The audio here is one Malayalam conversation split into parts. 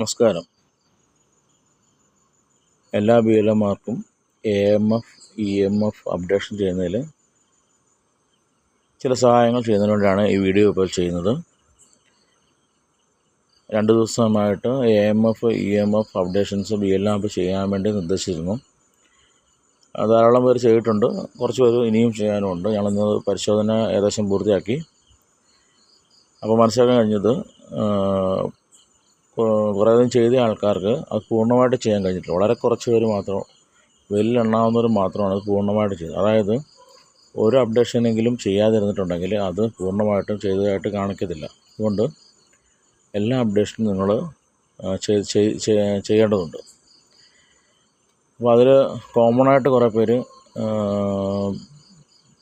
നമസ്കാരം. എല്ലാ BLOമാർക്കും AMF, EMF അപ്ഡേഷൻ ചെയ്യുന്നതിൽ ചില സഹായങ്ങൾ ചെയ്യുന്നതിന് വേണ്ടിയാണ് ഈ വീഡിയോ ഇപ്പോൾ ചെയ്യുന്നത്. 2 ദിവസമായിട്ട് AMF, EMF അപ്ഡേഷൻസ് BLOആപ്പ് ചെയ്യാൻ വേണ്ടി നിർദ്ദേശിച്ചിരുന്നു. ധാരാളം പേര് ചെയ്തിട്ടുണ്ട്, കുറച്ച് പേര് ഇനിയും ചെയ്യാനുമുണ്ട്. ഞങ്ങളിന്ന് പരിശോധന ഏകദേശം പൂർത്തിയാക്കി. അപ്പോൾ മനസ്സിലാക്കാൻ കഴിഞ്ഞത് കുറേയധികം ചെയ്ത ആൾക്കാർക്ക് അത് പൂർണ്ണമായിട്ട് ചെയ്യാൻ കഴിഞ്ഞിട്ടില്ല. വളരെ കുറച്ച് പേര് മാത്രം, എണ്ണാവുന്നവർ മാത്രമാണ് അത് പൂർണ്ണമായിട്ട് ചെയ്തത്. അതായത് ഒരു അപ്ഡേഷനെങ്കിലും ചെയ്യാതിരുന്നിട്ടുണ്ടെങ്കിൽ അത് പൂർണ്ണമായിട്ടും ചെയ്തതായിട്ട് കാണിക്കത്തില്ല. അതുകൊണ്ട് എല്ലാ അപ്ഡേഷനും നിങ്ങൾ ചെയ്യേണ്ടതുണ്ട്. അപ്പോൾ അതിൽ കോമണായിട്ട് കുറേ പേര്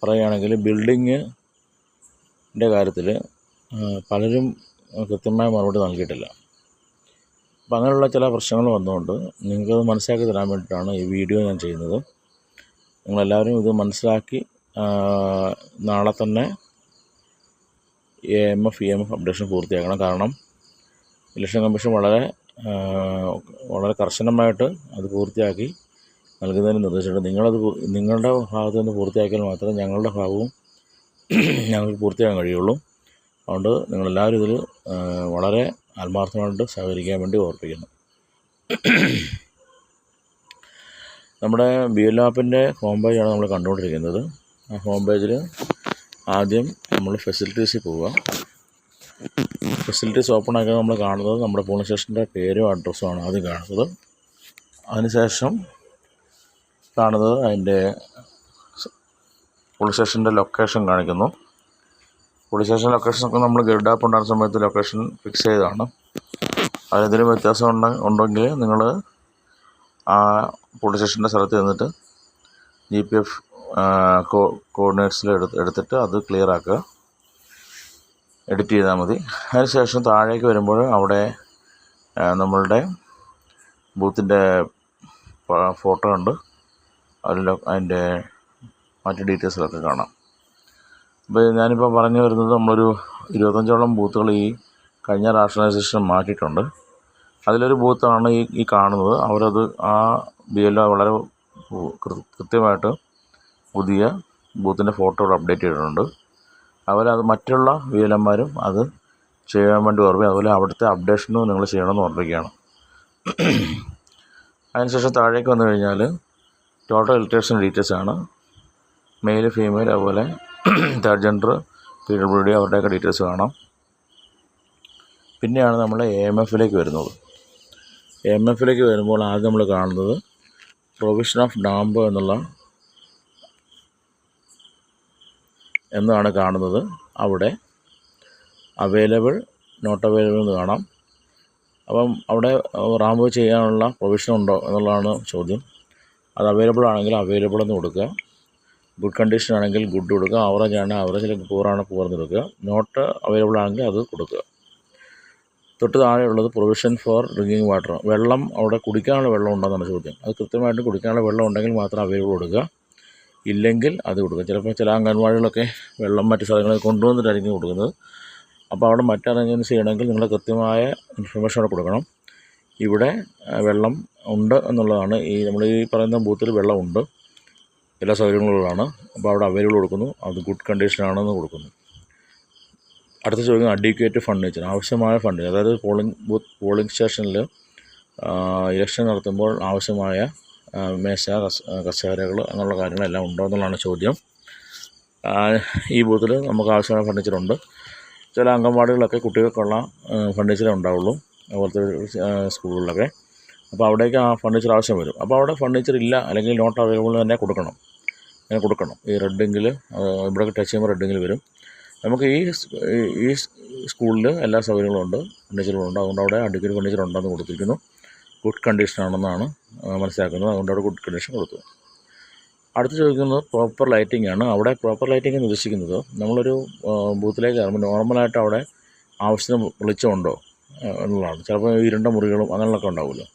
പറയുകയാണെങ്കിൽ ബിൽഡിങ്ങിൻ്റെ കാര്യത്തിൽ പലരും കൃത്യമായ മറുപടി നൽകിയിട്ടില്ല. അപ്പം അങ്ങനെയുള്ള ചില പ്രശ്നങ്ങൾ വന്നുകൊണ്ട് നിങ്ങൾക്കത് മനസ്സിലാക്കി തരാൻ വേണ്ടിയിട്ടാണ് ഈ വീഡിയോ ഞാൻ ചെയ്യുന്നത്. നിങ്ങളെല്ലാവരും ഇത് മനസ്സിലാക്കി നാളെ തന്നെ AMF, EMF അപ്ഡേഷൻ പൂർത്തിയാക്കണം. കാരണം ഇലക്ഷൻ കമ്മീഷൻ വളരെ കർശനമായിട്ട് അത് പൂർത്തിയാക്കി നൽകുന്നതിന് നിർദ്ദേശിച്ചിട്ടുണ്ട്. നിങ്ങളുടെ ഭാഗത്ത് നിന്ന് പൂർത്തിയാക്കിയാൽ മാത്രമേ ഞങ്ങളുടെ ഭാഗവും ഞങ്ങൾക്ക് പൂർത്തിയാക്കാൻ കഴിയുള്ളൂ. അതുകൊണ്ട് നിങ്ങളെല്ലാവരും ഇതിൽ വളരെ ആത്മാർത്ഥമായിട്ട് സഹകരിക്കാൻ വേണ്ടി ഓർപ്പിക്കുന്നു. നമ്മുടെ BLOആപ്പിൻ്റെ ഹോം പേജാണ് നമ്മൾ കണ്ടുകൊണ്ടിരിക്കുന്നത്. ആ ഹോം പേജിൽ ആദ്യം നമ്മൾ ഫെസിലിറ്റീസിൽ പോവുക. ഫെസിലിറ്റീസ് ഓപ്പൺ ആക്കി നമ്മൾ കാണുന്നത് നമ്മുടെ പോളിംഗ് സ്റ്റേഷൻ്റെ പേരും അഡ്രസ്സുമാണ് ആദ്യം കാണുന്നത്. അതിനുശേഷം കാണുന്നത് അതിൻ്റെ പോളിംഗ് സ്റ്റേഷൻ്റെ ലൊക്കേഷൻ കാണിക്കുന്നു. പോളിംഗ് സ്റ്റേഷൻ ലൊക്കേഷനൊക്കെ നമ്മൾ ഗ്രിഡ് ആപ്പ് ഉണ്ടാകുന്ന സമയത്ത് ലൊക്കേഷൻ ഫിക്സ് ചെയ്തതാണ്. അതിലെന്തെങ്കിലും വ്യത്യാസം ഉണ്ടെങ്കിൽ നിങ്ങൾ ആ പോളിംഗ് സ്റ്റേഷൻ്റെ സ്ഥലത്ത് ചെന്നിട്ട് GPF കോർഡിനേറ്റ്സിൽ എടുത്തിട്ട് അത് ക്ലിയർ ആക്കുക, എഡിറ്റ് ചെയ്താൽ മതി. അതിനുശേഷം താഴേക്ക് വരുമ്പോൾ അവിടെ നമ്മളുടെ ബൂത്തിൻ്റെ ഫോട്ടോ ഉണ്ട്, അതിൻ്റെ മറ്റ് ഡീറ്റെയിൽസിലൊക്കെ കാണാം. അപ്പോൾ ഞാനിപ്പോൾ പറഞ്ഞു വരുന്നത് നമ്മളൊരു 25ഓളം ബൂത്തുകൾ ഈ കഴിഞ്ഞ റാഷണലൈസേഷൻ മാറ്റിയിട്ടുണ്ട്. അതിലൊരു ബൂത്താണ് ഈ കാണുന്നത്. അവരത് ആ BLO വളരെ കൃത്യമായിട്ട് പുതിയ ബൂത്തിൻ്റെ ഫോട്ടോകൾ അപ്ഡേറ്റ് ചെയ്തിട്ടുണ്ട്. അവരത് മറ്റുള്ള BLOമാരും അത് ചെയ്യാൻ വേണ്ടി ഓർമ്മിക്കുക. അതുപോലെ അവിടുത്തെ അപ്ഡേഷനും നിങ്ങൾ ചെയ്യണമെന്ന് ഓർമ്മിക്കുകയാണ്. അതിനുശേഷം താഴേക്ക് വന്നു കഴിഞ്ഞാൽ ടോട്ടൽ ഇലക്ട്രേഷൻ ഡീറ്റെയിൽസാണ്. മെയിൽ, ഫീമെയിൽ, അതുപോലെ തേർഡ് ജെൻഡർ, PWD അവരുടെയൊക്കെ ഡീറ്റെയിൽസ് കാണാം. പിന്നെയാണ് നമ്മൾ AMFലേക്ക് വരുന്നത്. AMFലേക്ക് വരുമ്പോൾ ആദ്യം നമ്മൾ കാണുന്നത് പ്രൊവിഷൻ ഓഫ് ഡാമ്പ് എന്നാണ് കാണുന്നത്. അവിടെ അവൈലബിൾ, നോട്ട് അവൈലബിൾ എന്ന് കാണാം. അപ്പം അവിടെ റാമ്പ് ചെയ്യാനുള്ള പ്രൊവിഷൻ ഉണ്ടോ എന്നുള്ളതാണ് ചോദ്യം. അത് അവൈലബിൾ ആണെങ്കിൽ അവൈലബിൾ എന്ന് കൊടുക്കുക. ഗുഡ് കണ്ടീഷൻ ആണെങ്കിൽ ഗുഡ് കൊടുക്കുക. ആവറേജ് ആണെങ്കിൽ ആവറേജ്, പൂറാണ് പൂർന്ന് കൊടുക്കുക. നോട്ട് അവൈലബിൾ ആണെങ്കിൽ അത് കൊടുക്കുക. തൊട്ട് താഴെയുള്ളത് പ്രൊവിഷൻ ഫോർ ഡ്രിങ്കിങ് വാട്ടർ. വെള്ളം അവിടെ കുടിക്കാനുള്ള വെള്ളം ഉണ്ടെന്നാണ് ചോദ്യം. അത് കൃത്യമായിട്ട് കുടിക്കാനുള്ള വെള്ളം ഉണ്ടെങ്കിൽ മാത്രം അവൈലബിൾ കൊടുക്കുക, ഇല്ലെങ്കിൽ അത് കൊടുക്കുക. ചിലപ്പോൾ ചില അംഗൻവാടികളൊക്കെ വെള്ളം മറ്റ് സ്ഥലങ്ങളിൽ കൊണ്ടുവന്നിട്ടായിരിക്കും കൊടുക്കുന്നത്. അപ്പോൾ അവിടെ മറ്റ് അറേഞ്ച്മെൻറ്റ്സ് ചെയ്യണമെങ്കിൽ നിങ്ങൾ കൃത്യമായ ഇൻഫർമേഷൻ അവിടെ കൊടുക്കണം. ഇവിടെ വെള്ളം ഉണ്ട് എന്നുള്ളതാണ്. നമ്മൾ ഈ പറയുന്ന ബൂത്തിൽ വെള്ളമുണ്ട്, എല്ലാ സൗകര്യങ്ങളുള്ളതാണ്. അപ്പോൾ അവിടെ അവൈലബിൾ കൊടുക്കുന്നു, അത് ഗുഡ് കണ്ടീഷനാണെന്ന് കൊടുക്കുന്നു. അടുത്ത ചോദ്യം അഡ്വക്കേറ്റ് ഫർണിച്ചർ, ആവശ്യമായ ഫർണിച്ചർ. അതായത് പോളിംഗ് സ്റ്റേഷനിൽ ഇലക്ഷൻ നടത്തുമ്പോൾ ആവശ്യമായ മേശ, കസേരകൾ എന്നുള്ള കാര്യങ്ങളെല്ലാം ഉണ്ടോ എന്നുള്ളതാണ് ചോദ്യം. ഈ ബൂത്തിൽ നമുക്ക് ആവശ്യമായ ഫർണിച്ചറുണ്ട്. ചില അംഗൻവാടികളിലൊക്കെ കുട്ടികൾക്കുള്ള ഫർണിച്ചറേ ഉണ്ടാവുള്ളൂ, അതുപോലത്തെ സ്കൂളുകളിലൊക്കെ. അപ്പോൾ അവിടേക്ക് ആ ഫർണിച്ചർ ആവശ്യം വരും. അപ്പോൾ അവിടെ ഫർണിച്ചർ ഇല്ല അല്ലെങ്കിൽ നോട്ട് അവൈലബിൾ തന്നെ കൊടുക്കണം. ഈ റെഡെങ്കിൽ ഇവിടെ ടച്ച് ചെയ്യുമ്പോൾ റെഡെങ്കിൽ വരും. നമുക്ക് ഈ സ്കൂളിൽ എല്ലാ സൗകര്യങ്ങളും ഉണ്ട്, ഫർണിച്ചറുകളുണ്ട്. അതുകൊണ്ട് അവിടെ അഡ്വക്കേറ്റ് ഫർണിച്ചർ ഉണ്ടെന്ന് കൊടുത്തിരിക്കുന്നു. ഗുഡ് കണ്ടീഷൻ ആണെന്നാണ് മനസ്സിലാക്കുന്നത്. അതുകൊണ്ട് അവിടെ ഗുഡ് കണ്ടീഷൻ കൊടുത്തു. അടുത്ത് ചോദിക്കുന്നത് പ്രോപ്പർ ലൈറ്റിംഗ് ആണ്. അവിടെ പ്രോപ്പർ ലൈറ്റിംഗ് എന്ന് ഉദ്ദേശിക്കുന്നത് നമ്മളൊരു ബൂത്തിലേക്ക് കയറുമ്പോൾ നോർമലായിട്ട് അവിടെ ആവശ്യത്തിന് വെളിച്ചമുണ്ടോ എന്നുള്ളതാണ്. ചിലപ്പോൾ ഇരുണ്ട മുറികളും അങ്ങനെയൊക്കെ ഉണ്ടാവുമല്ലോ.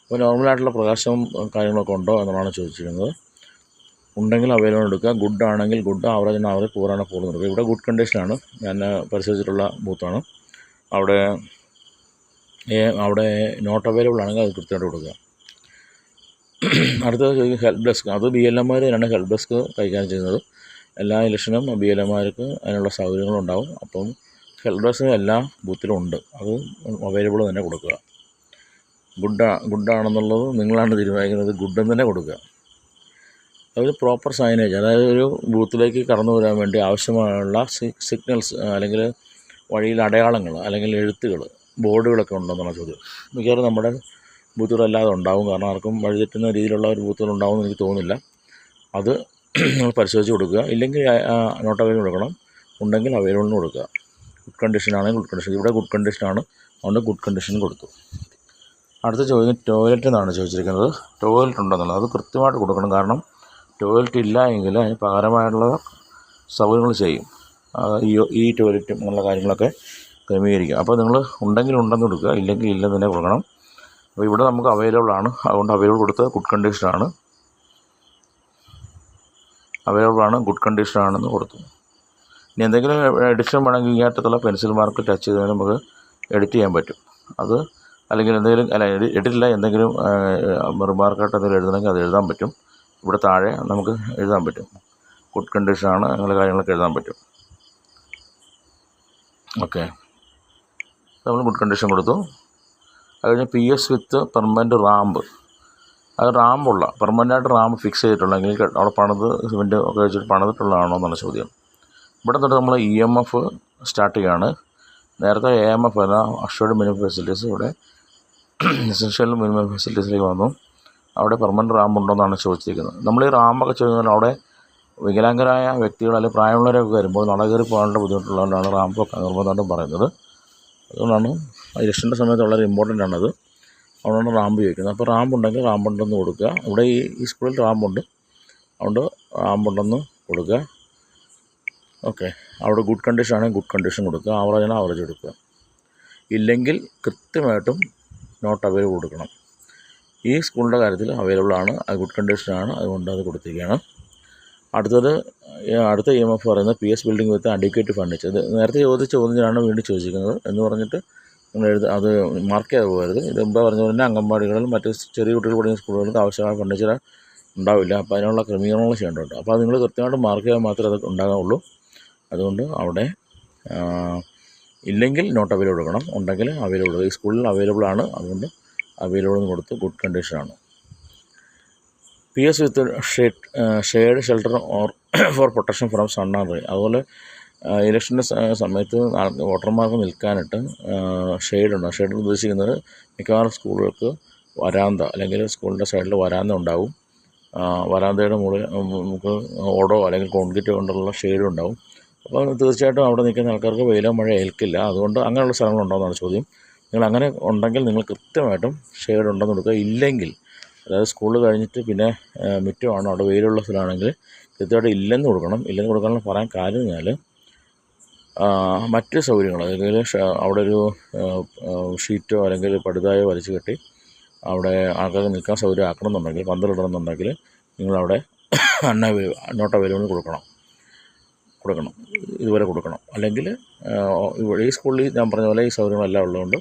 അപ്പോൾ നോർമലായിട്ടുള്ള പ്രകാശവും കാര്യങ്ങളൊക്കെ ഉണ്ടോ എന്നുള്ളതാണ് ചോദിച്ചിരിക്കുന്നത്. ഉണ്ടെങ്കിൽ അവൈലബിൾ എടുക്കുക. ഗുഡ് ആണെങ്കിൽ ഗുഡ്, ആവറേജ് ആവറേജ്, പൂറാണ് പൂർന്ന് എടുക്കുക. ഇവിടെ ഗുഡ് കണ്ടീഷനാണ്. ഞാൻ പരിശോധിച്ചിട്ടുള്ള ബൂത്താണ്. അവിടെ അവിടെ നോട്ട് അവൈലബിൾ ആണെങ്കിൽ അത് കൃത്യമായിട്ട് കൊടുക്കുക. അടുത്തത് ചോദിക്കും ഹെൽപ്പ് ഡെസ്ക്. അത് BLMമാർ തന്നെയാണ് ഹെൽപ്പ് ഡെസ്ക് കൈകാര്യം ചെയ്യുന്നത്. എല്ലാ ഇലക്ഷനും BLMമാർക്ക് അതിനുള്ള സൗകര്യങ്ങളുണ്ടാവും. അപ്പം ഹെൽപ്പ് ഡെസ്ക് എല്ലാ ബൂത്തിലും ഉണ്ട്, അത് അവൈലബിൾ തന്നെ കൊടുക്കുക. ഗുഡാണെന്നുള്ളത് നിങ്ങളാണ് തീരുമാനിക്കുന്നത്, ഗുഡെന്ന് തന്നെ കൊടുക്കുക. അതൊരു പ്രോപ്പർ സൈനേജ്, അതായത് ഒരു ബൂത്തിലേക്ക് കടന്നു വരാൻ വേണ്ടി ആവശ്യമായുള്ള സിഗ്നൽസ് അല്ലെങ്കിൽ വഴിയിൽ അടയാളങ്ങൾ അല്ലെങ്കിൽ എഴുത്തുകൾ, ബോർഡുകളൊക്കെ ഉണ്ടെന്നുള്ള ചോദ്യം. മിക്കവാറും നമ്മുടെ ബൂത്തുകളല്ലാതെ ഉണ്ടാവും, കാരണം ആർക്കും വഴിതെറ്റുന്ന രീതിയിലുള്ള ഒരു ബൂത്തുകളുണ്ടാവും എന്ന് എനിക്ക് തോന്നുന്നില്ല. അത് നിങ്ങൾ പരിശോധിച്ച് കൊടുക്കുക. ഇല്ലെങ്കിൽ നോട്ട് അവൈലബിൾ കൊടുക്കണം, ഉണ്ടെങ്കിൽ അവൈലബിളിന് കൊടുക്കുക. ഗുഡ് കണ്ടീഷനാണെങ്കിൽ ഗുഡ് കണ്ടീഷൻ, ഇവിടെ ഗുഡ് കണ്ടീഷനാണ്, അതുകൊണ്ട് ഗുഡ് കണ്ടീഷൻ കൊടുത്തു. അടുത്ത ചോദ്യം ടോയ്ലറ്റ് എന്നാണ് ചോദിച്ചിരിക്കുന്നത്. ടോയ്ലറ്റ് ഉണ്ടെന്നുള്ളത് അത് കൃത്യമായിട്ട് കൊടുക്കണം, കാരണം ടോയ്ലറ്റ് ഇല്ല എങ്കിൽ അതിന് പകരമായിട്ടുള്ള സൗകര്യങ്ങൾ ചെയ്യും. ഈ ടോയ്ലറ്റും അങ്ങനെയുള്ള കാര്യങ്ങളൊക്കെ ക്രമീകരിക്കുക. അപ്പോൾ നിങ്ങൾ ഉണ്ടെങ്കിൽ ഉണ്ടെന്ന് കൊടുക്കുക, ഇല്ലെങ്കിൽ ഇല്ലെന്ന് തന്നെ കൊടുക്കണം. അപ്പോൾ ഇവിടെ നമുക്ക് അവൈലബിൾ ആണ്, അതുകൊണ്ട് അവൈലബിൾ കൊടുത്ത് ഗുഡ് കണ്ടീഷനാണ്, ഗുഡ് കണ്ടീഷനാണെന്ന് കൊടുത്തു. ഇനി എന്തെങ്കിലും എഡിഷൻ വേണമെങ്കിൽ ഈ അറ്റത്തുള്ള പെൻസിൽ മാർക്ക് ടച്ച് ചെയ്താൽ നമുക്ക് എഡിറ്റ് ചെയ്യാൻ പറ്റും. അത് അല്ലെങ്കിൽ എന്തെങ്കിലും എഡിറ്റില്ല, എന്തെങ്കിലും റിമാർക്കായിട്ട് എന്തെങ്കിലും എഴുതണമെങ്കിൽ അത് എഴുതാൻ പറ്റും. ഇവിടെ താഴെ നമുക്ക് എഴുതാൻ പറ്റും, ഗുഡ് കണ്ടീഷനാണ്, അങ്ങനെ കാര്യങ്ങളൊക്കെ എഴുതാൻ പറ്റും. ഓക്കെ, നമ്മൾ ഗുഡ് കണ്ടീഷൻ കൊടുത്തു. അത് കഴിഞ്ഞ് PS വിത്ത് പെർമനൻറ്റ് റാമ്പ്. അത് റാമ്പുള്ള പെർമനൻ്റായിട്ട് റാമ്പ് ഫിക്സ് ചെയ്തിട്ടുള്ളെങ്കിൽ അവിടെ പണിത് സിമെൻറ്റ് ഒക്കെ വെച്ചിട്ട് പണിതിട്ടുള്ളതാണോ എന്നുള്ള ചോദ്യം. ഇവിടെ തൊട്ട് നമ്മൾ EMF സ്റ്റാർട്ട് ചെയ്യുകയാണ്. നേരത്തെ AMF അല്ല, അഷ്വേർഡ് മിനിമം ഫെസിലിറ്റീസ്, ഇവിടെ എസെൻഷ്യൽ മിനിമം ഫെസിലിറ്റീസിലേക്ക് വന്നു. അവിടെ പെർമനൻറ്റ് റാമ്പ് ഉണ്ടോയെന്നാണ് ചോദിച്ചിരിക്കുന്നത്. നമ്മൾ ഈ റാമ്പൊക്കെ ചോദിച്ചാൽ അവിടെ വികലാംഗരായ വ്യക്തികൾ അല്ലെങ്കിൽ പ്രായമുള്ളവരൊക്കെ വരുമ്പോൾ നടകയറി പോകാനുള്ള ബുദ്ധിമുട്ടുള്ളതുകൊണ്ടാണ് റാമ്പൊക്കെ നിർബന്ധമായിട്ടും പറയുന്നത്. അതുകൊണ്ടാണ് ഇലക്ഷൻ്റെ സമയത്ത് വളരെ ഇമ്പോർട്ടൻ്റ് ആണത്, അതുകൊണ്ടാണ് റാമ്പ് ചോദിക്കുന്നത്. അപ്പോൾ റാമ്പുണ്ടെങ്കിൽ റാമ്പുണ്ടെന്ന് കൊടുക്കുക. ഇവിടെ ഈ സ്കൂളിൽ റാമ്പുണ്ട്, അതുകൊണ്ട് റാമ്പുണ്ടെന്ന് കൊടുക്കുക. ഓക്കെ, അവിടെ ഗുഡ് കണ്ടീഷൻ ആണെങ്കിൽ ഗുഡ് കണ്ടീഷൻ കൊടുക്കുക, ആവറേജാണ് ആവറേജ് കൊടുക്കുക. ഇല്ലെങ്കിൽ കൃത്യമായിട്ടും നോട്ട് അവൈലബിൾ കൊടുക്കണം. ഈ സ്കൂളിൻ്റെ കാര്യത്തിൽ അവൈലബിൾ ആണ്, അത് ഗുഡ് കണ്ടീഷനാണ്, അതുകൊണ്ട് അത് കൊടുത്തിരിക്കുകയാണ്. അടുത്ത EMF പറയുന്നത് PS ബിൽഡിംഗ് വിത്ത് അഡിക്വേറ്റ് ഫർണിച്ചർ. ഇത് നേരത്തെ ചോദിച്ച ചോദ്യത്തിനാണ് വീണ്ടും ചോദിച്ചിരിക്കുന്നത് എന്ന് പറഞ്ഞിട്ട് നിങ്ങൾ അത് മാർക്ക് ചെയ്ത് പോകരുത്. ഇത് മുമ്പ് പറഞ്ഞ പോലെ തന്നെ അംഗൻവാടികളിലും മറ്റ് ചെറിയ കുട്ടികൾ പഠിക്കുന്ന സ്കൂളുകൾക്ക് ആവശ്യമായ ഫർണിച്ചർ ഉണ്ടാവില്ല, അപ്പോൾ അതിനുള്ള ക്രമീകരണങ്ങൾ ചെയ്യേണ്ടതുണ്ട്. അപ്പോൾ അത് നിങ്ങൾ കൃത്യമായിട്ട് മാർക്ക് ചെയ്യാൻ മാത്രമേ അത് ഉണ്ടാകാവുള്ളൂ. അതുകൊണ്ട് അവിടെ ഇല്ലെങ്കിൽ നോട്ട് അവൈലബിൾ കൊടുക്കണം, ഉണ്ടെങ്കിൽ അവൈലബിൾ. ഈ സ്കൂളിൽ അവൈലബിൾ ആണ്, അതുകൊണ്ട് അവൈലബിൾ എന്ന് കൊടുത്ത് ഗുഡ് കണ്ടീഷനാണ്. PS with shade shelter or for protection from sun and rain. അതുപോലെ ഇലക്ഷൻ്റെ സമയത്ത് വോട്ടർമാർക്ക് നിൽക്കാനായിട്ട് ഷെയ്ഡുണ്ട്. ഷെയ്ഡ് ഉദ്ദേശിക്കുന്നത് മിക്കവാറും സ്കൂളുകൾക്ക് വരാന്ത അല്ലെങ്കിൽ സ്കൂളിൻ്റെ സൈഡിൽ വരാന്ത ഉണ്ടാവും. വരാന്തയുടെ മുകളിൽ നമുക്ക് ഓടോ അല്ലെങ്കിൽ കോൺക്രീറ്റ് കൊണ്ടുള്ള ഷെയ്ഡും ഉണ്ടാവും. അപ്പോൾ തീർച്ചയായിട്ടും അവിടെ നിൽക്കുന്ന ആൾക്കാർക്ക് വെയിലോ മഴ ഏൽക്കില്ല. അതുകൊണ്ട് അങ്ങനെയുള്ള സ്ഥലങ്ങളുണ്ടോയെന്നാണ് ചോദ്യം. നിങ്ങൾ അങ്ങനെ ഉണ്ടെങ്കിൽ നിങ്ങൾ കൃത്യമായിട്ടും ഷെയ്ഡ് ഉണ്ടെന്ന് കൊടുക്കുക. ഇല്ലെങ്കിൽ, അതായത് സ്കൂൾ കഴിഞ്ഞിട്ട് പിന്നെ മുറ്റമാണ്, അവിടെ വെയിലുള്ള സ്ഥലമാണെങ്കിൽ കൃത്യമായിട്ട് ഇല്ലെന്ന് കൊടുക്കണം. ഇല്ലെന്ന് കൊടുക്കാനുള്ള പറയാൻ കാര്യം കഴിഞ്ഞാൽ മറ്റ് സൗകര്യങ്ങൾ, അല്ലെങ്കിൽ അവിടെ ഒരു ഷീറ്റോ അല്ലെങ്കിൽ പടുതായോ വലിച്ചു കെട്ടി അവിടെ ആൾക്കാർക്ക് നിൽക്കാൻ സൗകര്യം ആക്കണമെന്നുണ്ടെങ്കിൽ, പന്തലിടണമെന്നുണ്ടെങ്കിൽ നിങ്ങളവിടെ നോട്ട് അവൈലബിൾ കൊടുക്കണം, ഇതുവരെ കൊടുക്കണം. അല്ലെങ്കിൽ ഇവിടെ ഈ സ്കൂളിൽ ഞാൻ പറഞ്ഞ പോലെ ഈ സൗകര്യങ്ങളെല്ലാം ഉള്ളതുകൊണ്ട്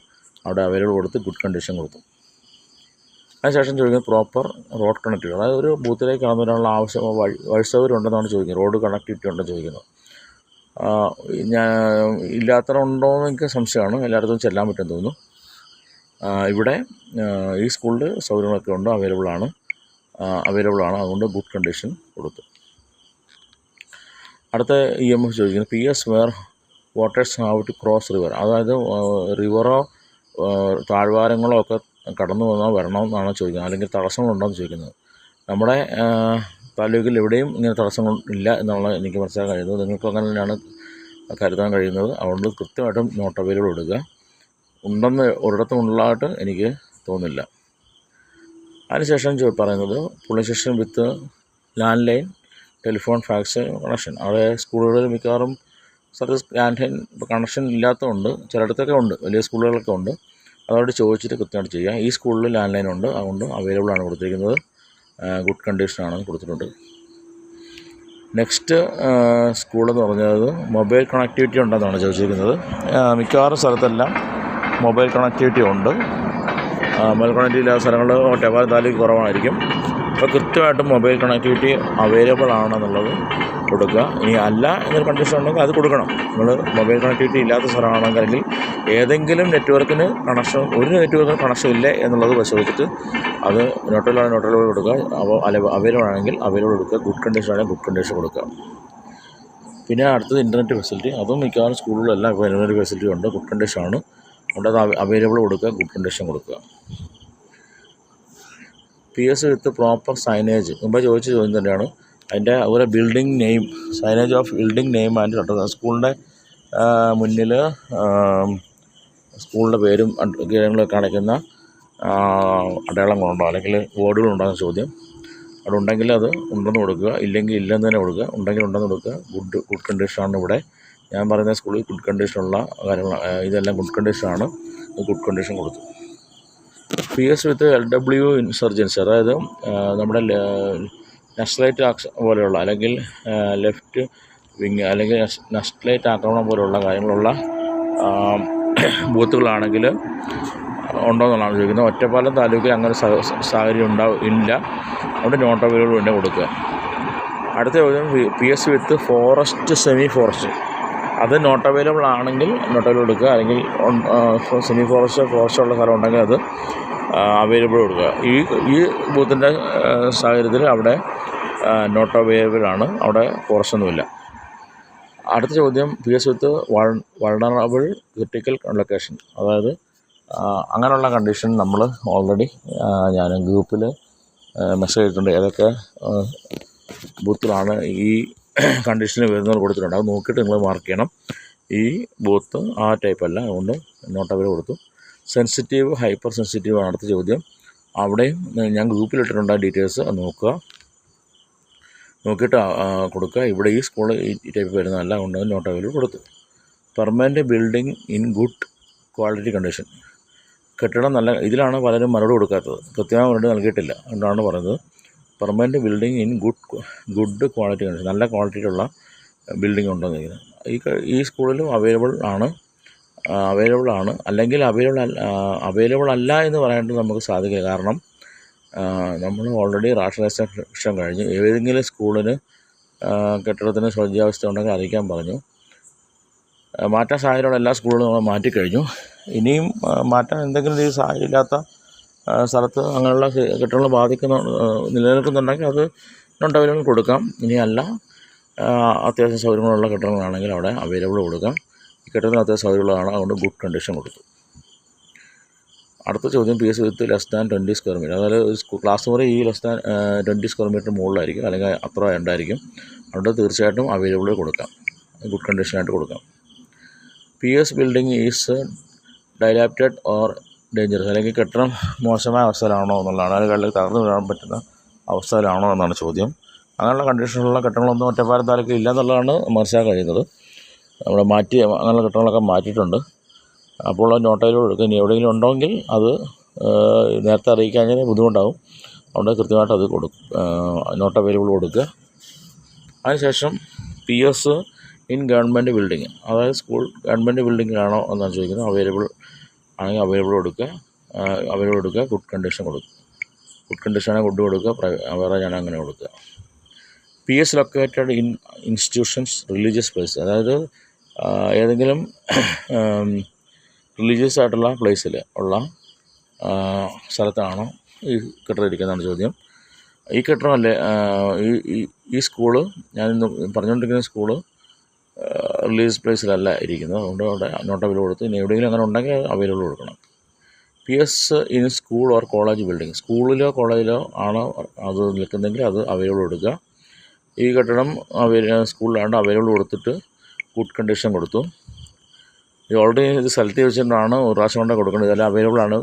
അവിടെ അവൈലബിൾ കൊടുത്ത് ഗുഡ് കണ്ടീഷൻ കൊടുത്തു. അതിനുശേഷം ചോദിക്കുന്നത് പ്രോപ്പർ റോഡ് കണക്ടിവിറ്റി, അതായത് ഒരു ബൂത്തിലേക്ക് കടന്നു വരാനുള്ള ആവശ്യം വഴി സൗകര്യം ഉണ്ടെന്നാണ് ചോദിക്കുന്നത്. റോഡ് കണക്ടിവിറ്റി ഉണ്ടെന്ന് ചോദിക്കുന്നത്. ഇല്ലാത്തതുണ്ടോ എന്ന് എനിക്ക് സംശയമാണ്, എല്ലായിടത്തും ചെല്ലാൻ പറ്റുമെന്ന് തോന്നുന്നു. ഇവിടെ ഈ സ്കൂളിൽ സൗകര്യങ്ങളൊക്കെ ഉണ്ട്, അവൈലബിൾ ആണ്, അതുകൊണ്ട് ഗുഡ് കണ്ടീഷൻ കൊടുത്തു. അടുത്ത EMF ചോദിക്കുന്നത് PS where voters have to cross river, അതായത് റിവറോ താഴ്വാരങ്ങളോ ഒക്കെ കടന്നു വരണമെന്നാണ് ചോദിക്കുന്നത്, അല്ലെങ്കിൽ തടസ്സങ്ങളുണ്ടോയെന്ന് ചോദിക്കുന്നത്. നമ്മുടെ താലൂക്കിൽ എവിടെയും ഇങ്ങനെ തടസ്സങ്ങൾ ഇല്ല എന്നുള്ളത് എനിക്ക് മനസ്സിലാക്കാൻ കഴിയുന്നത്. നിങ്ങൾക്ക് അങ്ങനെ തന്നെയാണ് കരുതാൻ കഴിയുന്നത്. അതുകൊണ്ട് കൃത്യമായിട്ടും നോട്ട് അവൈലബിൾ കൊടുക്കുക. ഉണ്ടെന്ന് ഒരിടത്തും ഉള്ളതായിട്ട് എനിക്ക് തോന്നുന്നില്ല. അതിനുശേഷം പറയുന്നത് polling station with landline telephone fax connection. അവിടെ സ്കൂളുകളിൽ മിക്കവാറും സർവീസ് ലാൻഡ് ലൈൻ കണക്ഷൻ ഇല്ലാത്തതുകൊണ്ട് ചിലയിടത്തൊക്കെ ഉണ്ട്, വലിയ സ്കൂളുകളൊക്കെ ഉണ്ട്. അതോട് ചോദിച്ചിട്ട് കൃത്യമായിട്ട് ചെയ്യുക. ഈ സ്കൂളിൽ ലാൻഡ് ലൈൻ ഉണ്ട്, അതുകൊണ്ട് അവൈലബിൾ ആണ് കൊടുത്തിരിക്കുന്നത്, ഗുഡ് കണ്ടീഷനാണ് കൊടുത്തിട്ടുണ്ട്. നെക്സ്റ്റ് സ്കൂളെന്ന് പറഞ്ഞത് മൊബൈൽ കണക്ടിവിറ്റി ഉണ്ടെന്നാണ് ചോദിച്ചിരിക്കുന്നത്. മിക്കവാറും സ്ഥലത്തെല്ലാം മൊബൈൽ കണക്ടിവിറ്റി ഉണ്ട്. മൊബൈൽ കണക്ടിവിറ്റി ഇല്ലാത്ത സ്ഥലങ്ങൾ ഒറ്റപ്പാലം താലൂക്ക് കുറവായിരിക്കും. അപ്പോൾ കൃത്യമായിട്ടും മൊബൈൽ കണക്ടിവിറ്റി അവൈലബിൾ ആണെന്നുള്ളത് കൊടുക്കുക. ഇനി അല്ല എന്നൊരു കണ്ടീഷൻ ഉണ്ടെങ്കിൽ അത് കൊടുക്കണം. നിങ്ങൾ മൊബൈൽ കണക്ടിവിറ്റി ഇല്ലാത്ത സ്ഥലമാണെങ്കിൽ അല്ലെങ്കിൽ ഏതെങ്കിലും നെറ്റ്വർക്കിന് കണക്ഷൻ, ഒരു നെറ്റ്വർക്കിന് കണക്ഷൻ ഇല്ലേ എന്നുള്ളത് പരിശോധിച്ചിട്ട് അത് നോട്ടബിൾ കൊടുക്കുക. അപ്പോൾ അവൈലബിൾ ആണെങ്കിൽ അവൈലബിൾ കൊടുക്കുക, ഗുഡ് കണ്ടീഷൻ ആണെങ്കിൽ ഗുഡ് കണ്ടീഷൻ കൊടുക്കുക. പിന്നെ അടുത്തത് ഇൻ്റർനെറ്റ് ഫെസിലിറ്റി. അതും മിക്കവാറും സ്കൂളുകളിലെല്ലാം ഇപ്പോൾ ഇൻ്റർനെറ്റ് ഫെസിലിറ്റി ഉണ്ട്, ഗുഡ് കണ്ടീഷനാണ്. അതുകൊണ്ട് അത് അവൈലബിൾ കൊടുക്കുക, ഗുഡ് കണ്ടീഷൻ കൊടുക്കുക. PS വിത്ത് പ്രോപ്പർ സൈനേജ്, മുമ്പ് ചോദിച്ച ചോദ്യം തന്നെയാണ്. അതിൻ്റെ അതുപോലെ building name, signage of building name and address. സ്കൂളിൻ്റെ മുന്നിൽ സ്കൂളിൻ്റെ പേരും കാര്യങ്ങളൊക്കെ കാണിക്കുന്ന അടയാളങ്ങളുണ്ടോ അല്ലെങ്കിൽ ബോർഡുകളുണ്ടോയെന്ന് ചോദ്യം. അവിടെ ഉണ്ടെങ്കിൽ അത് ഉണ്ടെന്ന് കൊടുക്കുക, ഇല്ലെങ്കിൽ ഇല്ലെന്ന് തന്നെ കൊടുക്കുക. ഉണ്ടെങ്കിൽ ഉണ്ടെന്ന് കൊടുക്കുക. ഗുഡ് കണ്ടീഷനാണ് ഇവിടെ ഞാൻ പറയുന്ന സ്കൂളിൽ ഗുഡ് കണ്ടീഷനുള്ള കാര്യങ്ങൾ, ഇതെല്ലാം ഗുഡ് കണ്ടീഷനാണ്. ഗുഡ് കണ്ടീഷൻ കൊടുത്തു. PS വിത്ത് LW ഇൻസർജൻസി, അതായത് നമ്മുടെ നക്സലൈറ്റ് പോലെയുള്ള അല്ലെങ്കിൽ ലെഫ്റ്റ് വിങ് അല്ലെങ്കിൽ നക്സലൈറ്റ് ആക്രമണം പോലെയുള്ള കാര്യങ്ങളുള്ള ബൂത്തുകളാണെങ്കിൽ ഉണ്ടോ എന്നുള്ളതാണ് ചോദിക്കുന്നത്. ഒറ്റപ്പാലം താലൂക്കിൽ അങ്ങനെ സാഹചര്യം ഇല്ല. അവിടെ നോട്ട് അവൈലബിൾ തന്നെ കൊടുക്കുക. അടുത്ത ചോദ്യം PS വിത്ത് ഫോറസ്റ്റ്, സെമി ഫോറസ്റ്റ്. അത് നോട്ട് അവൈലബിൾ ആണെങ്കിൽ നോട്ട് അവൈലബിൾ കൊടുക്കുക. അല്ലെങ്കിൽ സെമി ഫോറസ്റ്റ് ഉള്ള സ്ഥലം ഉണ്ടെങ്കിൽ അത് അവൈലബിൾ കൊടുക്കുക. ഈ ബൂത്തിൻ്റെ സാഹചര്യത്തിൽ അവിടെ നോട്ട് അവൈലബിൾ ആണ്, അവിടെ ഫോറസ്റ്റ് ഒന്നുമില്ല. അടുത്ത ചോദ്യം PS വിത്ത് വൾണറബിൾ ക്രിട്ടിക്കൽ ലൊക്കേഷൻ. അതായത് അങ്ങനെയുള്ള കണ്ടീഷൻ നമ്മൾ ഓൾറെഡി ഞാൻ ഗ്രൂപ്പിൽ മെസ്സേജ് ചെയ്തിട്ടുണ്ട്. ഏതൊക്കെ ബൂത്തിലാണ് ഈ കണ്ടീഷന് വരുന്നത് കൊടുത്തിട്ടുണ്ട്. അത് നോക്കിയിട്ട് നിങ്ങൾ മാർക്ക് ചെയ്യണം. ഈ ബൂത്ത് ആ ടൈപ്പല്ല, അതുകൊണ്ട് നോട്ട് അവൈലബിൾ കൊടുത്തു. സെൻസിറ്റീവ്, ഹൈപ്പർ സെൻസിറ്റീവ് ആണ് അടുത്ത ചോദ്യം. അവിടെയും ഞാൻ ഗ്രൂപ്പിലിട്ടിട്ടുണ്ട് ഡീറ്റെയിൽസ്, അത് നോക്കിയിട്ട് കൊടുക്കുക. ഇവിടെ ഈ സ്കൂൾ ഈ ടൈപ്പ് വരുന്നതല്ല, അതുകൊണ്ട് നോട്ട് അവൈലബിൾ കൊടുത്തു. Permanent building in good quality condition. കെട്ടിടം നല്ല, ഇതിലാണ് പലരും മറുപടി കൊടുക്കാത്തത്, കൃത്യമായ മറുപടി നൽകിയിട്ടില്ല. അതുകൊണ്ടാണ് പറയുന്നത് permanent building in good quality condition, നല്ല ക്വാളിറ്റിയിലുള്ള ബിൽഡിംഗ് ഉണ്ടെന്ന് ചോദിക്കുന്നത്. ഈ സ്കൂളിലും അവൈലബിൾ ആണ്. അല്ലെങ്കിൽ അവൈലബിൾ അല്ല എന്ന് പറയാനായിട്ട് നമുക്ക് സാധിക്കില്ല. കാരണം നമ്മൾ ഓൾറെഡി റാഷണലൈസേഷൻ കഴിഞ്ഞു. ഏതെങ്കിലും സ്കൂളിന് കെട്ടിടത്തിന് ശോച്യാവസ്ഥ ഉണ്ടെങ്കിൽ അറിയിക്കാൻ പറഞ്ഞു. മാറ്റാൻ സാഹചര്യമുള്ള എല്ലാ സ്കൂളുകളും നമ്മൾ മാറ്റിക്കഴിഞ്ഞു. ഇനിയും മാറ്റാൻ എന്തെങ്കിലും രീതി സാഹചര്യം ഇല്ലാത്ത സ്ഥലത്ത് അങ്ങനെയുള്ള കെട്ടിടങ്ങൾ നിലനിൽക്കുന്നുണ്ടെങ്കിൽ അത് നോട്ട് അവൈലബിൾ കൊടുക്കാം. ഇനിയല്ല അത്യാവശ്യം സൗകര്യങ്ങളുള്ള കെട്ടിടങ്ങളാണെങ്കിൽ അവിടെ അവൈലബിൾ കൊടുക്കാം. ഈ കെട്ടിടത്തിന് അത്യാവശ്യം സൗകര്യമുള്ളതാണ്, അതുകൊണ്ട് ഗുഡ് കണ്ടീഷൻ കൊടുത്തു. അടുത്ത ചോദ്യം PS with less than 20 square metre. അതായത് ക്ലാസ് മുറി ഈ ലെസ് ദാൻ 20 സ്ക്വയർ മീറ്റർ മുകളിലായിരിക്കും, അല്ലെങ്കിൽ അത്ര ഉണ്ടായിരിക്കും. അതുകൊണ്ട് തീർച്ചയായിട്ടും അവൈലബിൾ കൊടുക്കാം, ഗുഡ് കണ്ടീഷനായിട്ട് കൊടുക്കാം. PS building is dilapidated or dangerous, അല്ലെങ്കിൽ കെട്ടിടം മോശമായ അവസ്ഥയിലാണോ എന്നുള്ളതാണ്. അല്ലെങ്കിൽ തകർന്നു വീഴാൻ പറ്റുന്ന അവസ്ഥയിലാണോ എന്നാണ് ചോദ്യം. അങ്ങനെയുള്ള കണ്ടീഷനുള്ള കെട്ടിടങ്ങളൊന്നും ഒറ്റപ്പാലം താലൂക്കിൽ ഇല്ല എന്നുള്ളതാണ് മനസ്സിലാക്കാൻ കഴിയുന്നത്. നമ്മുടെ അങ്ങനെയുള്ള കെട്ടിടങ്ങളൊക്കെ മാറ്റിയിട്ടുണ്ട്. അപ്പോൾ നോട്ട് അവൈലബിൾ കൊടുക്കുക. ഇനി എവിടെയെങ്കിലും ഉണ്ടെങ്കിൽ അത് നേരത്തെ അറിയിക്കാൻ ബുദ്ധിമുട്ടാകും. അതുകൊണ്ട് കൃത്യമായിട്ട് അത് നോട്ട് അവൈലബിൾ കൊടുക്കുക. അതിനുശേഷം PS ഇൻ ഗവൺമെൻറ് ബിൽഡിങ്, അതായത് സ്കൂൾ ഗവൺമെൻറ് ബിൽഡിങ്ങിലാണോ എന്നാണ് ചോദിക്കുന്നത്. അവൈലബിൾ ആണെങ്കിൽ അവൈലബിൾ കൊടുക്കുക, ഗുഡ് കണ്ടീഷൻ കൊടുക്കുക. ഗുഡ് കണ്ടീഷനാണെങ്കിൽ ഗുഡ് കൊടുക്കുക, വേറെ ഞാൻ അങ്ങനെ കൊടുക്കുക. PS located in institutions, religious place, അതായത് ഏതെങ്കിലും റിലീജിയസ് ആയിട്ടുള്ള പ്ലേസിൽ ഉള്ള സ്ഥലത്താണോ ഈ കെട്ടിടം ഇരിക്കുന്നതാണ് ചോദ്യം. ഈ കെട്ടിടമല്ലേ ഈ സ്കൂള് ഞാനിന്ന് പറഞ്ഞുകൊണ്ടിരിക്കുന്ന സ്കൂള് റിലീജിയസ് പ്ലേസിലല്ല ഇരിക്കുന്നത്. അതുകൊണ്ട് അവിടെ നോട്ട് അവൈലബിൾ കൊടുത്ത്. ഇനി എവിടെയെങ്കിലും അങ്ങനെ ഉണ്ടെങ്കിൽ അവൈലബിൾ കൊടുക്കണം. PS in school or college building, സ്കൂളിലോ കോളേജിലോ ആണോ അത് നിൽക്കുന്നെങ്കിൽ അത് അവൈലബിൾ കൊടുക്കുക. ഈ കെട്ടിടം സ്കൂളിലാണ്ട് അവൈലബിൾ കൊടുത്തിട്ട് ഗുഡ് കണ്ടീഷൻ കൊടുത്തു. ഇത് ഓൾറെഡി ഇത് സെലക്ട് ചെയ്ത് വെച്ചിട്ടാണ് ഒരു പ്രാവശ്യം കൊണ്ട് കൊടുക്കേണ്ടത്. ഇതെല്ലാം അവൈലബിൾ ആണ്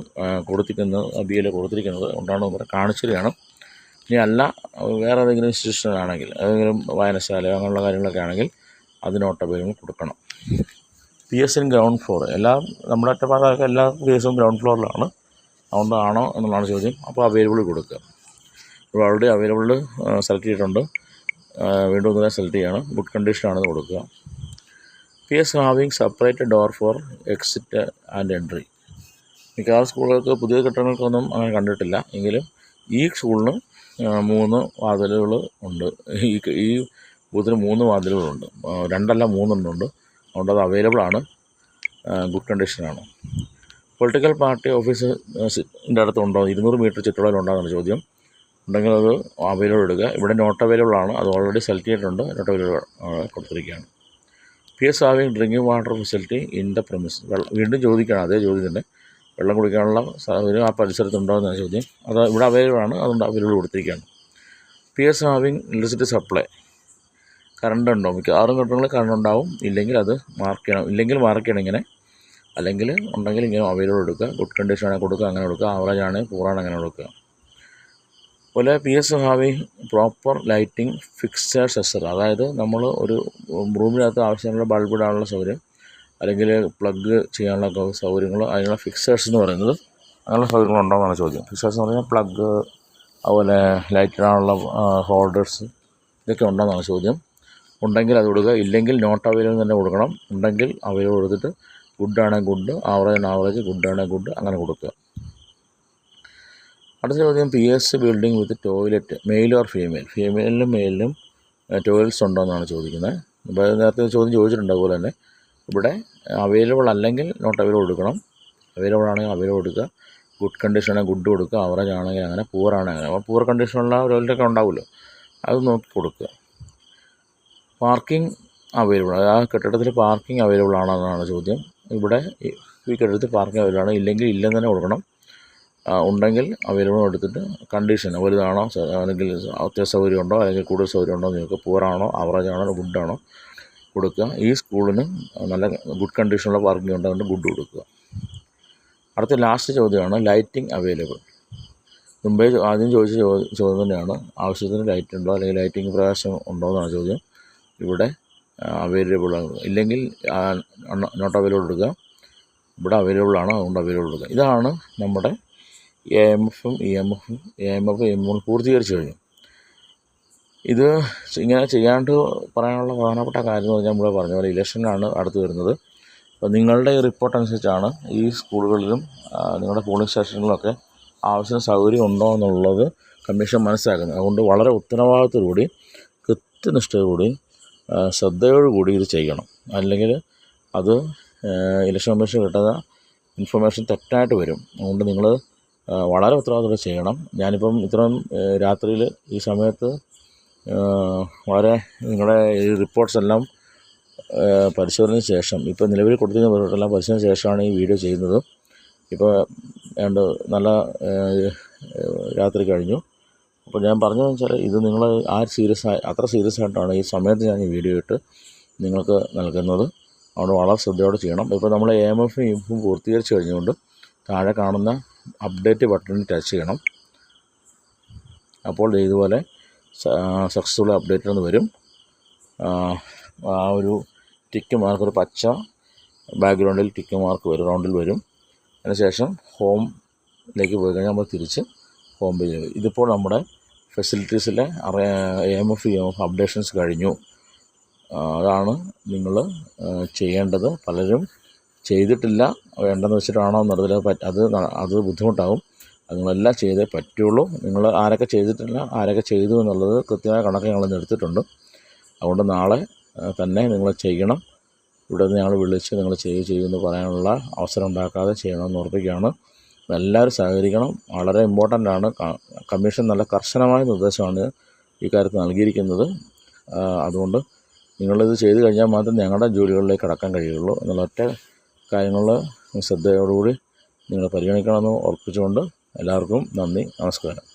കൊടുത്തിരിക്കുന്നത്, BL കൊടുത്തിരിക്കുന്നത്. കൊണ്ടാണ് കാണിച്ചിരിക്കണം. ഇനി അല്ല വേറെ ഏതെങ്കിലും ഇൻസ്റ്റിറ്റ്യൂഷനാണെങ്കിൽ, ഏതെങ്കിലും വായനശാല അങ്ങനെയുള്ള കാര്യങ്ങളൊക്കെ ആണെങ്കിൽ അത് നോട്ട് അവൈലബിൾ കൊടുക്കണം. PS ഇൻ ഗ്രൗണ്ട് ഫ്ലോർ, നമ്മുടെ ഒറ്റപ്പാലമൊക്കെ എല്ലാ PSും ഗ്രൗണ്ട് ഫ്ലോറിലാണ്. അതുകൊണ്ടാണോ എന്നുള്ളതാണ് ചോദ്യം. അപ്പോൾ അവൈലബിൾ കൊടുക്കുക. ഇപ്പോൾ ഓൾറെഡി അവൈലബിൾ സെലക്ട് ചെയ്തിട്ടുണ്ട്, വീണ്ടും ഒന്നിനെ സെലക്ട് ചെയ്യണം. ഗുഡ് കണ്ടീഷനാണെന്ന് കൊടുക്കുക. PS having separate door for exit and entry, മിക്കവാറും സ്കൂളുകൾക്ക് പുതിയ കെട്ടിടങ്ങൾക്കൊന്നും അങ്ങനെ കണ്ടിട്ടില്ല. എങ്കിലും ഈ സ്കൂളിന് 3 വാതിലുകൾ ഉണ്ട്. ഈ ബൂത്തിന് 3 വാതിലുകളുണ്ട്. 2 അല്ല 3 ഉണ്ട്. അതുകൊണ്ട് അത് അവൈലബിൾ ആണ്, ഗുഡ് കണ്ടീഷനാണ്. പൊളിറ്റിക്കൽ പാർട്ടി ഓഫീസിൻ്റെ അടുത്തുണ്ടോ, 200 മീറ്റർ ചുറ്റളവിലുണ്ടാകുന്ന ചോദ്യം. ഉണ്ടെങ്കിൽ അത് അവൈലബിൾ എടുക്കുക. ഇവിടെ നോട്ട് അവൈലബിൾ ആണ്, അത് ഓൾറെഡി സെലക്ട് ചെയ്തിട്ടുണ്ട്, നോട്ട് അവൈലബിൾ കൊടുത്തിരിക്കുകയാണ്. PS having drinking water facility in the premise. വീണ്ടും ചോദിക്കുകയാണ്, അതേ ചോദ്യം തന്നെ. വെള്ളം കുടിക്കാനുള്ള സൗകര്യം ആ പരിസരത്തുണ്ടോ എന്നാണ് ചോദ്യം. അത് ഇവിടെ അവൈലബിൾ ആണ്, അതുകൊണ്ട് അവൈലബിൾ കൊടുത്തിരിക്കുകയാണ്. PS having electricity supply, current ഉണ്ടോ? മിക്കവാറും കെട്ടിടങ്ങളിൽ കറണ്ട് ഉണ്ടാവും. ഇല്ലെങ്കിൽ അത് മാർക്ക് ചെയ്യണം. ഇല്ലെങ്കിൽ മാർക്ക് ചെയ്യണം ഇങ്ങനെ, അല്ലെങ്കിൽ ഉണ്ടെങ്കിൽ ഇങ്ങനെ അവൈലബിൾ എടുക്കുക. ഗുഡ് കണ്ടീഷൻ ആണെങ്കിൽ കൊടുക്കുക, അങ്ങനെ കൊടുക്കുക. ആവറേജ് ആണെങ്കിൽ പൂറാണ്, അങ്ങനെ കൊടുക്കുക. അതുപോലെ PS having proper lighting fixtures എസർ, അതായത് നമ്മൾ ഒരു റൂമിനകത്ത് ആവശ്യമുള്ള ബൾബ് ഇടാനുള്ള സൗകര്യം, അല്ലെങ്കിൽ പ്ലഗ് ചെയ്യാനുള്ള സൗകര്യങ്ങൾ, അതിനുള്ള ഫിക്സേഴ്സ് എന്ന് പറയുന്നത് അങ്ങനെയുള്ള സൗകര്യങ്ങൾ ഉണ്ടോ എന്നാണ് ചോദ്യം. ഫിക്സേഴ്സ് എന്ന് പറഞ്ഞാൽ പ്ലഗ്, അതുപോലെ ലൈറ്റ് ഇടാനുള്ള ഹോൾഡേഴ്സ്, ഇതൊക്കെ ഉണ്ടോ എന്നാണ് ചോദ്യം. ഉണ്ടെങ്കിൽ അത് കൊടുക്കുക. ഇല്ലെങ്കിൽ നോട്ട് അവൈലബിൾ തന്നെ കൊടുക്കണം. ഉണ്ടെങ്കിൽ അവൈലബിൾ കൊടുത്തിട്ട് ഗുഡ് ആണെങ്കിൽ ഗുഡ്, ആവറേജ്, ഗുഡ് ആണെങ്കിൽ ഗുഡ്, അങ്ങനെ കൊടുക്കുക. അടുത്ത ചോദ്യം, PS building with toilet male or female, ഫീമെയിലിനും മെയിലിനും ടോയ്ലറ്റ്സ് ഉണ്ടോ എന്നാണ് ചോദിക്കുന്നത്. ഇപ്പോൾ നേരത്തെ ചോദ്യം ചോദിച്ചിട്ടുണ്ട്. അതുപോലെ തന്നെ ഇവിടെ അവൈലബിൾ അല്ലെങ്കിൽ നോട്ട് അവൈലബിൾ കൊടുക്കണം. അവൈലബിൾ ആണെങ്കിൽ അവൈലബിൾ കൊടുക്കുക. ഗുഡ് കണ്ടീഷൻ ആണെങ്കിൽ ഗുഡ് കൊടുക്കുക. ആവറേജ് ആണെങ്കിൽ അങ്ങനെ, പൂറാണെങ്കിൽ അങ്ങനെ. അപ്പോൾ പൂർ കണ്ടീഷനുള്ള ടോയ്ലറ്റൊക്കെ ഉണ്ടാവുമല്ലോ, അത് നോക്കി കൊടുക്കുക. പാർക്കിംഗ് അവൈലബിൾ, ആ കെട്ടിടത്തിൽ പാർക്കിംഗ് അവൈലബിൾ ആണോ എന്നാണ് ചോദ്യം. ഇവിടെ ഈ കെട്ടിടത്തിൽ പാർക്കിംഗ് അവൈലബിൾ ആണ്. ഇല്ലെങ്കിൽ ഇല്ലെന്ന് തന്നെ കൊടുക്കണം. ഉണ്ടെങ്കിൽ അവൈലബിൾ എടുത്തിട്ട് കണ്ടീഷൻ വലുതാണോ, അല്ലെങ്കിൽ അത്യാവശ്യ സൗകര്യം ഉണ്ടോ, അല്ലെങ്കിൽ കൂടുതൽ സൗകര്യം ഉണ്ടോ എന്ന് ചോദിക്കുക. പൂറാണോ, ആവറേജ് ആണോ, ഗുഡാണോ കൊടുക്കുക. ഈ സ്കൂളിന് നല്ല ഗുഡ് കണ്ടീഷനുള്ള പാർക്കിംഗ് ഉണ്ട്, അതുകൊണ്ട് ഗുഡ് കൊടുക്കുക. അടുത്ത ലാസ്റ്റ് ചോദ്യമാണ് ലൈറ്റിംഗ് അവൈലബിൾ. മുമ്പേ ആദ്യം ചോദിച്ച ചോദ്യം തന്നെയാണ്. ആവശ്യത്തിന് ലൈറ്റ് ഉണ്ടോ, അല്ലെങ്കിൽ ലൈറ്റിംഗ് പ്രകാശം ഉണ്ടോ എന്നാണ് ചോദ്യം. ഇവിടെ അവൈലബിൾ ആണ്. ഇല്ലെങ്കിൽ നോട്ട് അവൈലബിൾ കൊടുക്കുക. ഇവിടെ അവൈലബിൾ ആണ്, അതുകൊണ്ട് അവൈലബിൾ കൊടുക്കുക. ഇതാണ് നമ്മുടെ AIMFും EMFും പൂർത്തീകരിച്ചു കഴിഞ്ഞു. ഇത് ഇങ്ങനെ ചെയ്യാണ്ട് പറയാനുള്ള പ്രധാനപ്പെട്ട കാര്യം എന്ന് പറഞ്ഞാൽ നമ്മൾ പറഞ്ഞ പോലെ ഇലക്ഷനാണ് അടുത്ത് വരുന്നത്. അപ്പോൾ നിങ്ങളുടെ ഈ റിപ്പോർട്ട് അനുസരിച്ചാണ് ഈ സ്കൂളുകളിലും നിങ്ങളുടെ പോളിംഗ് സ്റ്റേഷനുകളിലൊക്കെ ആവശ്യത്തിന് സൗകര്യം ഉണ്ടോ എന്നുള്ളത് കമ്മീഷൻ മനസ്സിലാക്കുന്നത്. അതുകൊണ്ട് വളരെ ഉത്തരവാദിത്തത്തോടുകൂടി, കൃത്യനിഷ്ഠയോടുകൂടി, ശ്രദ്ധയോടുകൂടി ഇത് ചെയ്യണം. അല്ലെങ്കിൽ അത് ഇലക്ഷൻ കമ്മീഷൻ കിട്ടുന്ന ഇൻഫർമേഷൻ തെറ്റായിട്ട് വരും. അതുകൊണ്ട് നിങ്ങൾ വളരെ ഉത്തരവാദിത്തോടെ ചെയ്യണം. ഞാനിപ്പം ഇത്രയും രാത്രിയിൽ ഈ സമയത്ത് വളരെ നിങ്ങളുടെ ഈ റിപ്പോർട്ട്സ് എല്ലാം പരിശോധനയ്ക്ക് ശേഷം, ഇപ്പോൾ നിലവിൽ കൊടുത്തിരുന്ന റിപ്പോർട്ടെല്ലാം പരിശോധനയ്ക്ക് ശേഷമാണ് ഈ വീഡിയോ ചെയ്യുന്നത്. ഇപ്പോൾ നല്ല രാത്രി കഴിഞ്ഞു. അപ്പോൾ ഞാൻ പറഞ്ഞതെന്ന് വെച്ചാൽ, ഇത് നിങ്ങൾ അത്ര സീരിയസ് ആയിട്ടാണ് ഈ സമയത്ത് ഞാൻ ഈ വീഡിയോ ഇട്ട് നിങ്ങൾക്ക് നൽകുന്നത്. അതുകൊണ്ട് വളരെ ശ്രദ്ധയോടെ ചെയ്യണം. ഇപ്പോൾ നമ്മൾ AIMFും EMFും പൂർത്തീകരിച്ച് കഴിഞ്ഞുകൊണ്ട് താഴെ കാണുന്ന അപ്ഡേറ്റ് ബട്ടണിൽ ടച്ച് ചെയ്യണം. അപ്പോൾ ഇതുപോലെ സക്സസ്ഫുൾ അപ്ഡേറ്റ് എന്ന് വരും. ആ ഒരു ടിക്ക് മാർക്ക്, ഒരു പച്ച ബാക്ക്ഗ്രൗണ്ടിൽ ടിക്ക് മാർക്ക് വരും, റൗണ്ടിൽ വരും. അതിനുശേഷം ഹോമിലേക്ക് പോയി കഴിഞ്ഞാൽ നമ്മൾ തിരിച്ച് ഹോം പേജ് വരും. ഇതിപ്പോൾ നമ്മുടെ ഫെസിലിറ്റീസിലെ AIMF EMF അപ്ഡേഷൻസ് കഴിഞ്ഞു. അതാണ് നിങ്ങൾ ചെയ്യേണ്ടത്. പലരും ചെയ്തിട്ടില്ല, വേണ്ടെന്ന് വെച്ചിട്ടാണോ എന്നറിയില്ല. അത് ബുദ്ധിമുട്ടാകും. അത് നിങ്ങളെല്ലാം ചെയ്തേ പറ്റുള്ളൂ. നിങ്ങൾ ആരൊക്കെ ചെയ്തിട്ടില്ല, ആരൊക്കെ ചെയ്തു എന്നുള്ളത് കൃത്യമായ കണക്ക് ഞങ്ങൾ എടുത്തിട്ടുണ്ട്. അതുകൊണ്ട് നാളെ തന്നെ നിങ്ങൾ ചെയ്യണം. ഇവിടെ നിന്ന് ഞങ്ങൾ വിളിച്ച് നിങ്ങൾ ചെയ്യുമെന്ന് പറയാനുള്ള അവസരം ഉണ്ടാക്കാതെ ചെയ്യണമെന്ന് ഉറപ്പിക്കുകയാണ്. എല്ലാവരും സഹകരിക്കണം. വളരെ ഇമ്പോർട്ടൻ്റ് ആണ്. കമ്മീഷൻ നല്ല കർശനമായ നിർദ്ദേശമാണ് ഈ കാര്യത്തിൽ നൽകിയിരിക്കുന്നത്. അതുകൊണ്ട് നിങ്ങളിത് ചെയ്ത് കഴിഞ്ഞാൽ മാത്രം ഞങ്ങളുടെ ജോലികളിലേക്ക് കടക്കാൻ കഴിയുള്ളൂ എന്നുള്ള ഒറ്റ കാര്യങ്ങൾ ശ്രദ്ധയോടുകൂടി നിങ്ങൾ പരിഗണിക്കണമെന്ന് ഉറപ്പിച്ചുകൊണ്ട് എല്ലാവർക്കും നന്ദി, നമസ്കാരം.